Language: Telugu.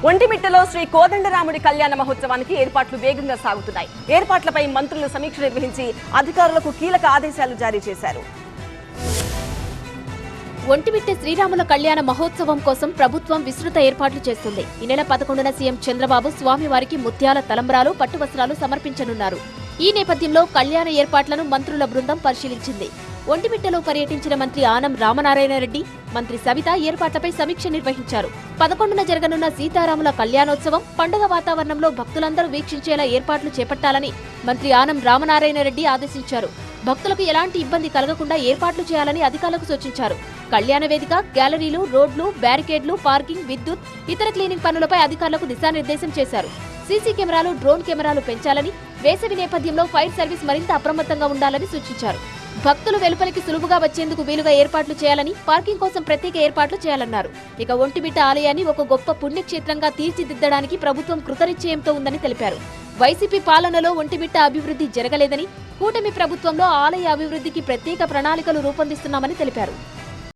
ఒంటిమిట్టలో శ్రీ కోదండరాముడి కళ్యాణ మహోత్సవానికి ఏర్పాట్లు వేగంగా సాగుతున్నాయి. ఏర్పాట్లపై మంత్రులు సమీక్ష నిర్వహించి అధికారులకు కీలక ఆదేశాలు జారీ చేశారు. ఒంటిమిట్ట శ్రీరాముల కళ్యాణ మహోత్సవం కోసం ప్రభుత్వం విస్తృత ఏర్పాట్లు చేస్తుంది. ఈ నెల 11న సీఎం చంద్రబాబు స్వామివారికి ముత్యాల తలంబ్రాలు, పట్టు వస్త్రాలు సమర్పించనున్నారు. ఈ నేపథ్యంలో కళ్యాణ ఏర్పాట్లను మంత్రుల బృందం పరిశీలించింది. ఒంటిమిట్టలో పర్యటించిన మంత్రి ఆనం రామనారాయణ రెడ్డి, మంత్రి సవిత ఏర్పాట్లపై సమీక్ష నిర్వహించారు. 11న జరగనున్న సీతారాముల కళ్యాణోత్సవం పండుగ వాతావరణంలో భక్తులందరూ వీక్షించేలా ఏర్పాట్లు చేపట్టాలని మంత్రి ఆనం రామనారాయణ రెడ్డి ఆదేశించారు. భక్తులకు ఎలాంటి ఇబ్బంది కలగకుండా ఏర్పాట్లు చేయాలని అధికారులకు సూచించారు. కళ్యాణ వేదిక, గ్యాలరీలు, రోడ్లు, బ్యారికేడ్లు, పార్కింగ్, విద్యుత్, ఇతర క్లీనింగ్ పనులపై అధికారులకు దిశానిర్దేశం చేశారు. సీసీ కెమెరాలు, డ్రోన్ కెమెరాలు పెంచాలని, వేసవి నేపథ్యంలో ఫైర్ సర్వీస్ మరింత అప్రమత్తంగా ఉండాలని సూచించారు. భక్తులు వెలుపలికి సులువుగా వచ్చేందుకు వీలుగా ఏర్పాట్లు చేయాలని, పార్కింగ్ కోసం ప్రత్యేక ఏర్పాట్లు చేయాలన్నారు. ఇక ఒంటిమిట్ట ఆలయాన్ని ఒక గొప్ప పుణ్యక్షేత్రంగా తీర్చిదిద్దడానికి ప్రభుత్వం కృతనిశ్చయంతో ఉందని తెలిపారు. వైసీపీ పాలనలో ఒంటిమిట్ట అభివృద్ధి జరగలేదని, కూటమి ప్రభుత్వంలో ఆలయ అభివృద్ధికి ప్రత్యేక ప్రణాళికలు రూపొందిస్తున్నామని తెలిపారు.